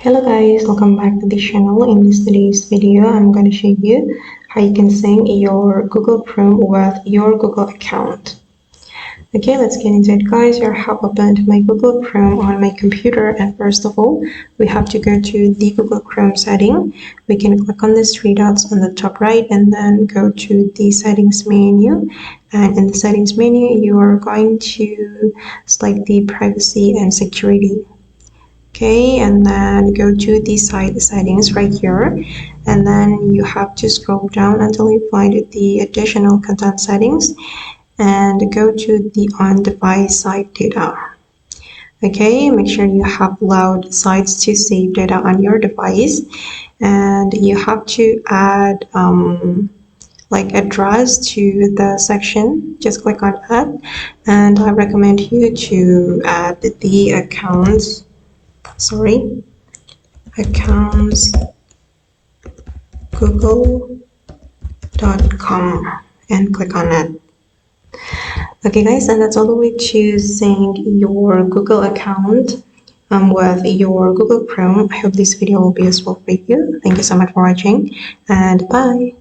Hello guys, welcome back to the channel. In today's video, I'm going to show you how you can sync your Google Chrome with your Google account. Okay, let's get into it guys. I have opened my Google Chrome on my computer, and first of all, we have to go to the Google Chrome setting. We can click on these three dots on the top right and then go to the settings menu. And in the settings menu, you are going to select the privacy and security. Okay, and then go to the site settings right here, and then you have to scroll down until you find the additional content settings and go to the on-device site data. Okay, make sure you have allowed sites to save data on your device, and you have to add like address to the section. Just click on add, and I recommend you to add the accounts google.com and click on it. Okay guys, and that's all the way to sync your Google account with your Google Chrome. I hope this video will be useful for you. Thank you so much for watching, and bye.